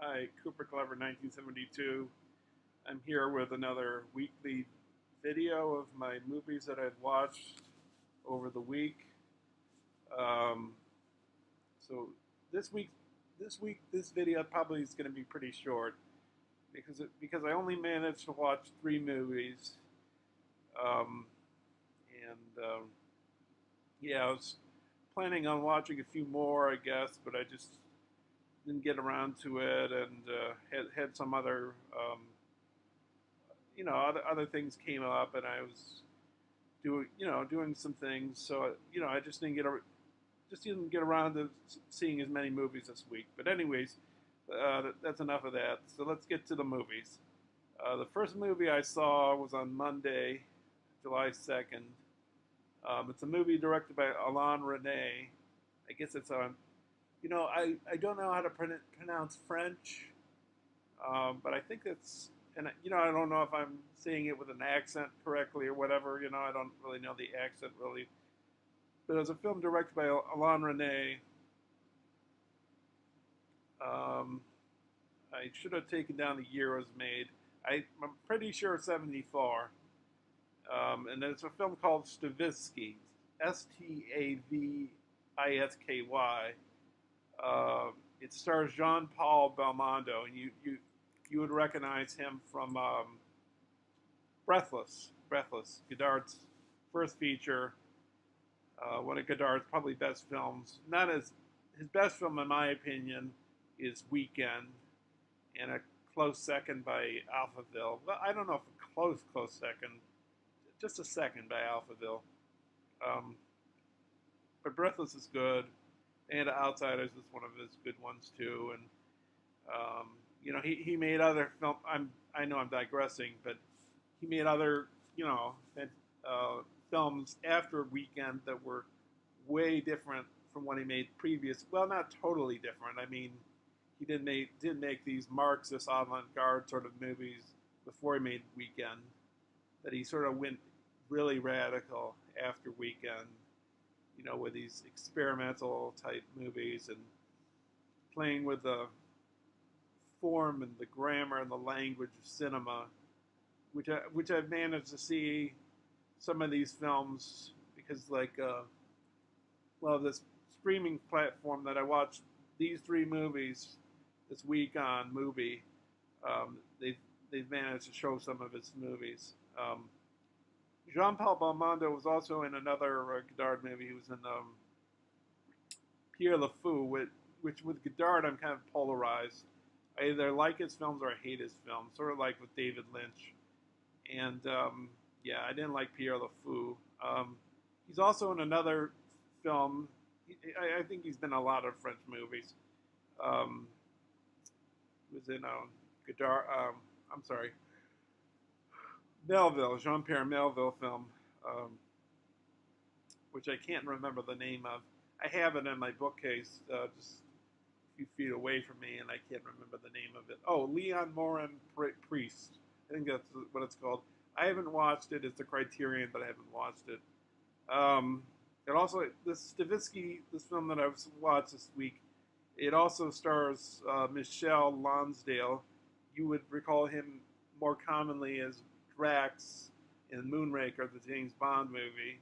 Hi, Cooper Clever 1972. I'm here with another weekly video of my movies that I've watched over the week. Um, so this week, this video probably is going to be pretty short because I only managed to watch 3 movies. Um, and yeah, I was planning on watching a few more, I guess, but I just didn't get around to it, and had some other other things came up, and I was doing some things, so I just didn't get around to seeing as many movies this week. But anyways, that's enough of that. So let's get to the movies. The first movie I saw was on Monday, July 2nd. It's a movie directed by Alain Resnais. I guess it's on. I don't know how to pronounce French, but I think it's, and I don't know if I'm saying it with an accent correctly or whatever. I don't really know the accent really. But it was a film directed by Alain Resnais. Um, I should have taken down the year it was made. I'm pretty sure 74. And it's a film called Stavisky, Stavisky. It stars Jean-Paul Belmondo, and you would recognize him from Breathless, Godard's first feature. One of Godard's probably best films. Not as his best film, in my opinion, is Weekend, and a close second by Alphaville. Well, I don't know if a close second, just a second by Alphaville. Um, but Breathless is good, and Outsiders is one of his good ones too. And he made other film. I know I'm digressing, but he made other films after Weekend that were way different from what he made previous. Well, not totally different. I mean, he did make these Marxist avant-garde sort of movies before he made Weekend. That he sort of went really radical after Weekend. With these experimental type movies and playing with the form and the grammar and the language of cinema, which I've managed to see some of these films because this streaming platform that I watched these 3 movies this week on Mubi, they've managed to show some of his movies. Jean-Paul Belmondo was also in another Godard movie. He was in Pierre Le Fou, which with Godard I'm kind of polarized. I either like his films or I hate his films, sort of like with David Lynch. And yeah, I didn't like Pierre Le Fou. He's also in another film. I think he's been in a lot of French movies. He was in Godard. I'm sorry, Melville, Jean-Pierre Melville film, which I can't remember the name of. I have it in my bookcase, just a few feet away from me, and I can't remember the name of it. Oh, Leon Morin Priest. I think that's what it's called. I haven't watched it. It's a Criterion, but I haven't watched it. And also, this Stavisky, this film that I've watched this week, it also stars Michel Lonsdale. You would recall him more commonly as Drax in Moonraker, the James Bond movie.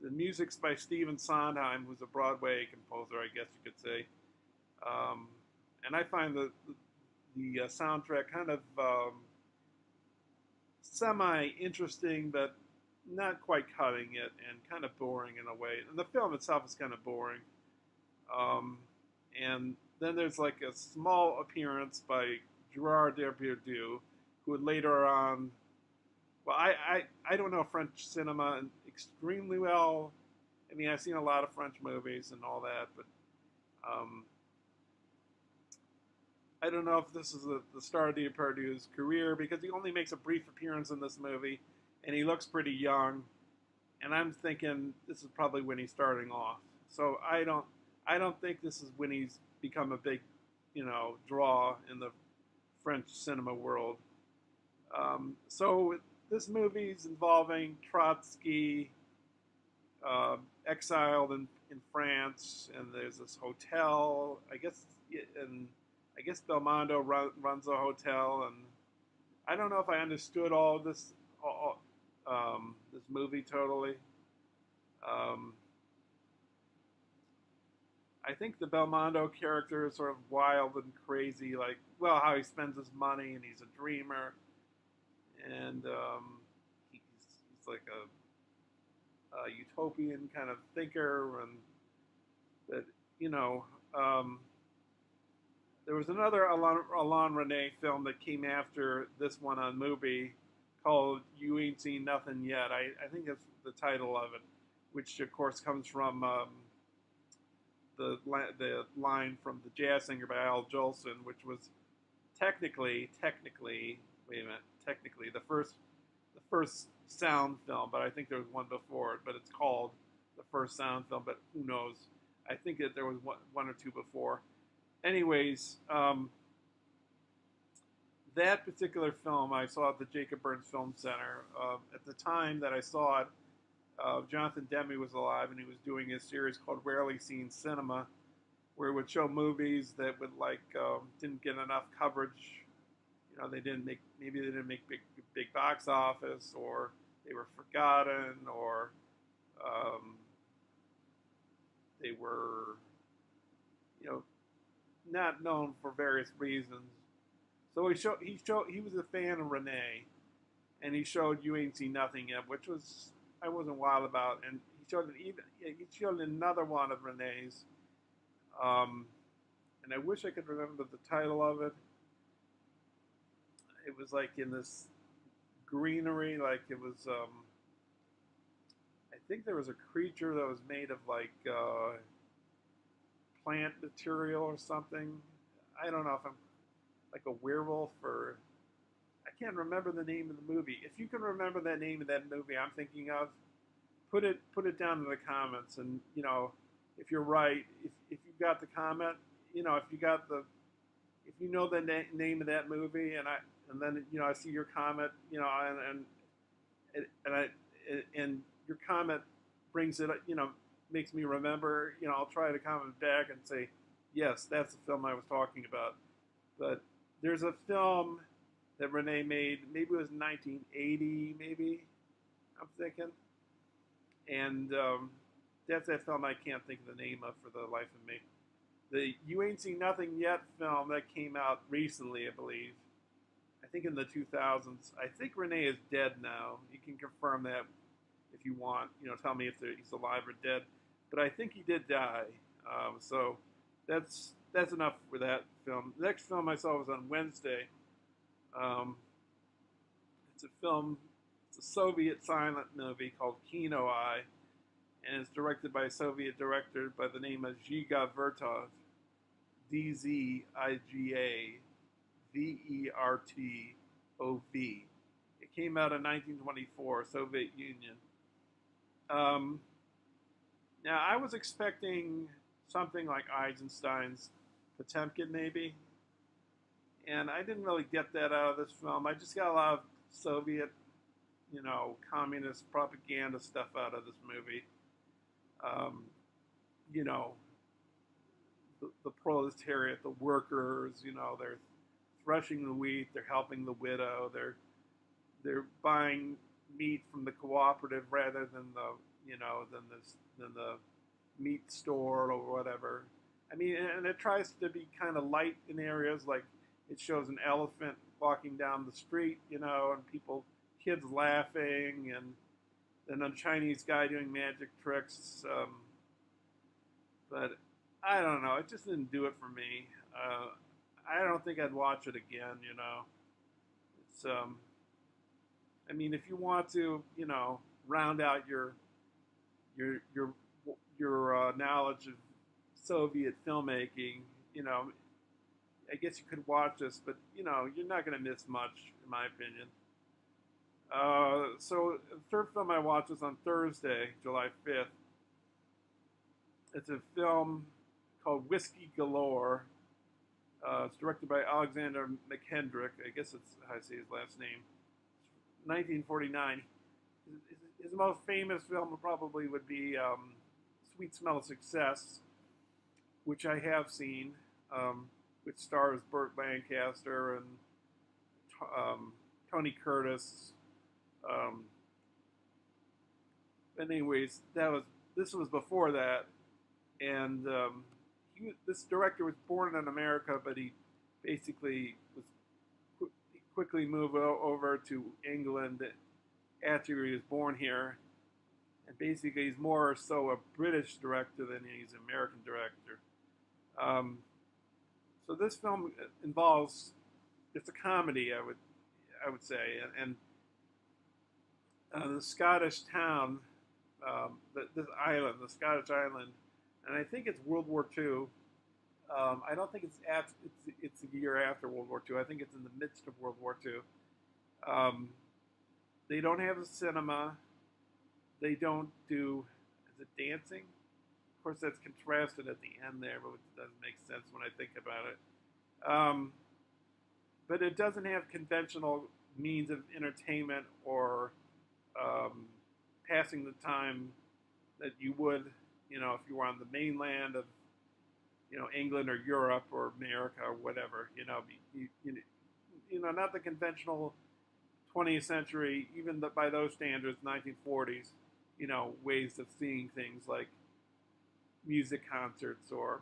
The music's by Stephen Sondheim, who's a Broadway composer, I guess you could say. And I find the soundtrack kind of semi-interesting, but not quite cutting it, and kind of boring in a way. And the film itself is kind of boring. Um, and then there's like a small appearance by Gerard Depardieu, who would later on. Well, I don't know French cinema extremely well. I mean, I've seen a lot of French movies and all that, but um, I don't know if this is the start of Depardieu's career because he only makes a brief appearance in this movie, and he looks pretty young. And I'm thinking this is probably when he's starting off. So I don't think this is when he's become a big, draw in the French cinema world. So this movie's involving Trotsky, exiled in France, and there's this hotel. I guess Belmondo runs a hotel, and I don't know if I understood all this, this movie totally. Um, I think the Belmondo character is sort of wild and crazy, like, well, how he spends his money, and he's a dreamer, and he's like a utopian kind of thinker, and that there was another Alain Resnais film that came after this one on Mubi called "You Ain't Seen Nothing Yet." I think that's the title of it, which of course comes from the line from The Jazz Singer by Al Jolson, which was technically, wait a minute, technically the first sound film, but I think there was one before it, but it's called the first sound film, but who knows? I think that there was one or two before. Anyways, that particular film I saw at the Jacob Burns Film Center. At the time that I saw it, Jonathan Demme was alive, and he was doing a series called Rarely Seen Cinema, where he would show movies that would didn't get enough coverage. They didn't make big box office, or they were forgotten, or they were not known for various reasons. So he was a fan of Resnais, and he showed You Ain't Seen Nothing Yet, which was I wasn't wild about, and he showed another one of Resnais's, and I wish I could remember the title of it. It was like in this greenery, like it was. I think there was a creature that was made of plant material or something. I don't know if I'm like a werewolf, or I can't remember the name of the movie. If you can remember the name of that movie I'm thinking of, put it down in the comments. And if you're right, if you got the comment, if you know the name of that movie, and then I see your comment, and your comment brings it, makes me remember, I'll try to comment back and say, yes, that's the film I was talking about. But there's a film that Resnais made, maybe it was 1980, maybe, I'm thinking. And that's that film I can't think of the name of for the life of me. The You Ain't Seen Nothing Yet film that came out recently, I believe. I think in the 2000s. I think Resnais is dead now. You can confirm that if you want. Tell me if he's alive or dead. But I think he did die. So that's enough for that film. The next film I saw was on Wednesday. It's a Soviet silent movie called Kinoeye, and it's directed by a Soviet director by the name of Zhiga Vertov, Dziga Vertov. It came out in 1924, Soviet Union. Now, I was expecting something like Eisenstein's Potemkin, maybe, and I didn't really get that out of this film. I just got a lot of Soviet, communist propaganda stuff out of this movie. You know, the proletariat, the workers, they're threshing the wheat, they're helping the widow, they're buying meat from the cooperative rather than than the meat store or whatever. I mean, and it tries to be kind of light in areas, like it shows an elephant walking down the street, and people kids laughing, and then a Chinese guy doing magic tricks. But I don't know. It just didn't do it for me. I don't think I'd watch it again. It's I mean, if you want to, round out your your your knowledge of Soviet filmmaking, I guess you could watch this, but you're not going to miss much, in my opinion. So the third film I watched was on Thursday, July 5th. It's a film called Whiskey Galore. It's directed by Alexander McKendrick. I guess that's how I say his last name. 1949. His most famous film probably would be Sweet Smell of Success, which I have seen, which stars Burt Lancaster and Tony Curtis. But anyways, this was before that, and this director was born in America, but he basically quickly moved over to England after he was born here, and basically he's more so a British director than he's an American director. So this film involves, it's a comedy, I would say, and the Scottish town, this island, the Scottish island, and I think it's World War II. I don't think it's a year after World War II. I think it's in the midst of World War II. They don't have a cinema. They don't do, is it dancing? Of course, that's contrasted at the end there, but it doesn't make sense when I think about it. But it doesn't have conventional means of entertainment or passing the time that you would, if you were on the mainland of, England or Europe or America or whatever, not the conventional 20th century, even by those standards, 1940s, ways of seeing things like music concerts or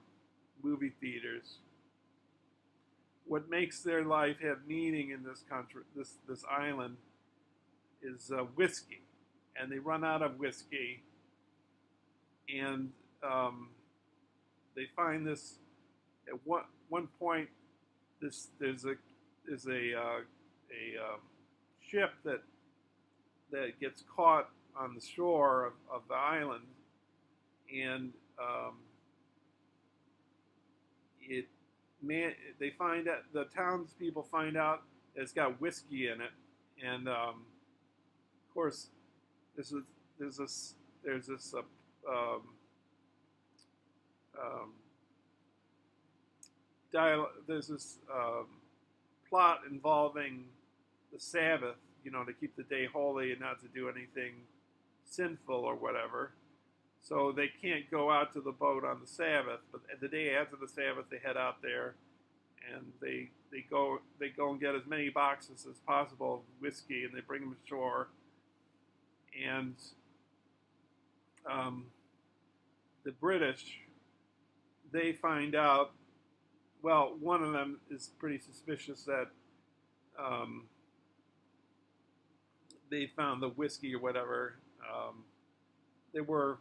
movie theaters. What makes their life have meaning in this country, this island, is whiskey, and they run out of whiskey, and they find this at one point. There's a ship that gets caught on the shore of the island, and they find out, the townspeople find out it's got whiskey in it, and of course there's this plot involving the Sabbath, to keep the day holy and not to do anything sinful or whatever. So they can't go out to the boat on the Sabbath, but the day after the Sabbath, they head out there, and they go and get as many boxes as possible of whiskey, and they bring them ashore. And the British, they find out. Well, one of them is pretty suspicious that they found the whiskey or whatever. They were.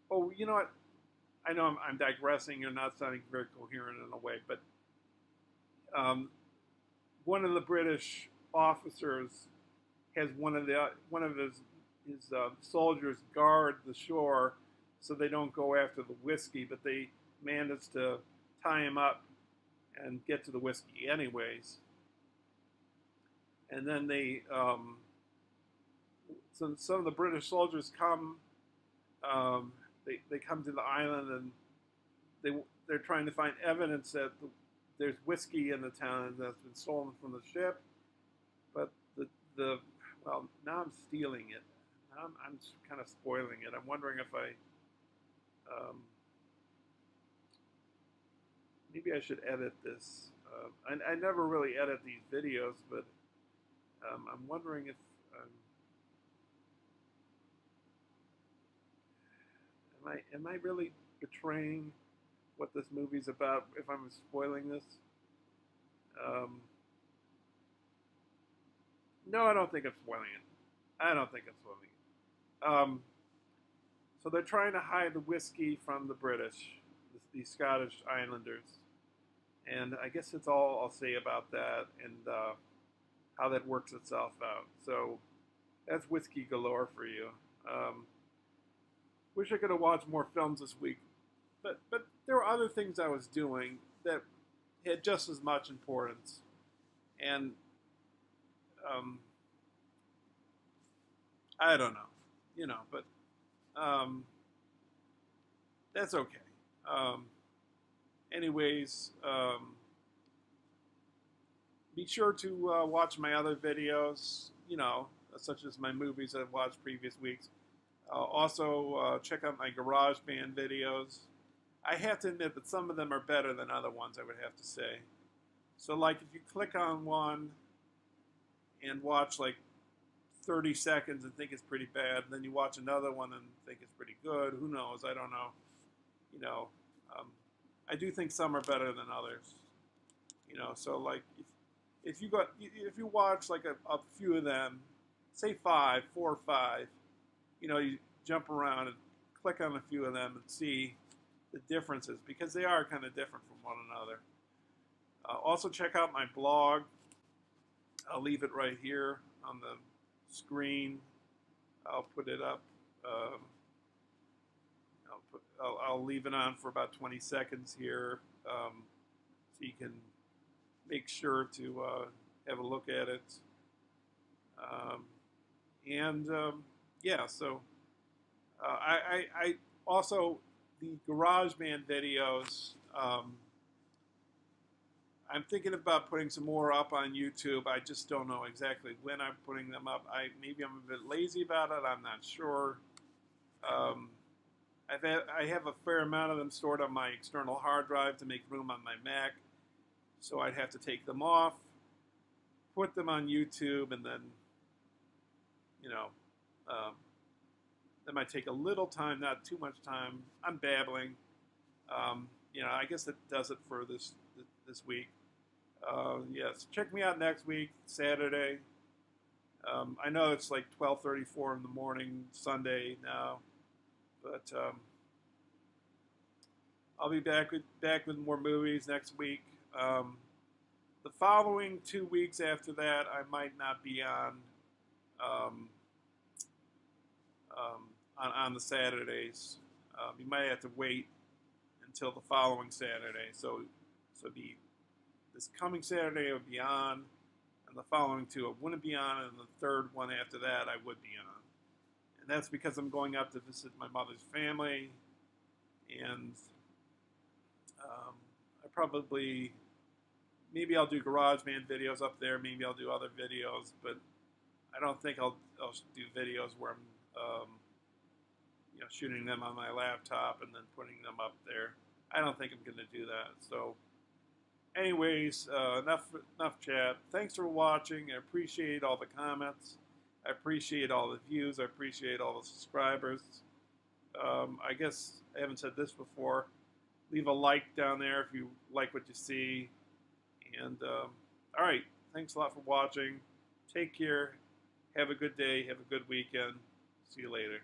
Oh, you know what? I know I'm digressing and not sounding very coherent in a way, but one of the British officers has one of his soldiers guard the shore so they don't go after the whiskey, but they manage to tie him up and get to the whiskey anyways. And then so some of the British soldiers come. They come to the island, and they're trying to find evidence that there's whiskey in the town that's been stolen from the ship. But well, now I'm stealing it. I'm kind of spoiling it. I'm wondering if maybe I should edit this. I never really edit these videos, but I'm wondering if am I really betraying what this movie's about if I'm spoiling this? No, I don't think I'm spoiling it. I don't think I'm spoiling it. So they're trying to hide the whiskey from the British, the Scottish Islanders, and I guess that's all I'll say about that and how that works itself out. So that's whiskey galore for you. Um, Wish I could have watched more films this week, but there were other things I was doing that had just as much importance, and um, I don't know, but um, that's okay. Um, anyways, be sure to watch my other videos, such as my movies I've watched previous weeks. Also, check out my GarageBand videos. I have to admit that some of them are better than other ones, I would have to say. So, like, if you click on one and watch, like, 30 seconds and think it's pretty bad, and then you watch another one and think it's pretty good, who knows? I don't know. You know, um, I do think some are better than others. So, like, if you watch, like, a few of them, say 4 or 5, you jump around and click on a few of them and see the differences, because they are kind of different from one another. Also, check out my blog. I'll leave it right here on the screen. I'll put it up. I'll leave it on for about 20 seconds here, so you can make sure to have a look at it. Yeah, so I also, the GarageBand videos, I'm thinking about putting some more up on YouTube. I just don't know exactly when I'm putting them up. Maybe I'm a bit lazy about it. I'm not sure. I have a fair amount of them stored on my external hard drive to make room on my Mac, so I'd have to take them off, put them on YouTube, and then, that might take a little time, not too much time. I'm babbling. I guess that does it for this week. Yes, check me out next week, Saturday. I know it's like 12:34 in the morning, Sunday now, but I'll be back with more movies next week. The following 2 weeks after that, I might not be um, on the Saturdays. You might have to wait until the following Saturday. So this coming Saturday I would be on, and the following 2 I wouldn't be on, and the third one after that I would be on. And that's because I'm going up to visit my mother's family, and maybe I'll do GarageBand videos up there, maybe I'll do other videos, but I don't think I'll do videos where I'm shooting them on my laptop and then putting them up there. I don't think I'm going to do that. So anyways, enough chat. Thanks for watching. I appreciate all the comments. I appreciate all the views. I appreciate all the subscribers. I guess I haven't said this before. Leave a like down there if you like what you see. And all right, thanks a lot for watching. Take care. Have a good day. Have a good weekend. See you later.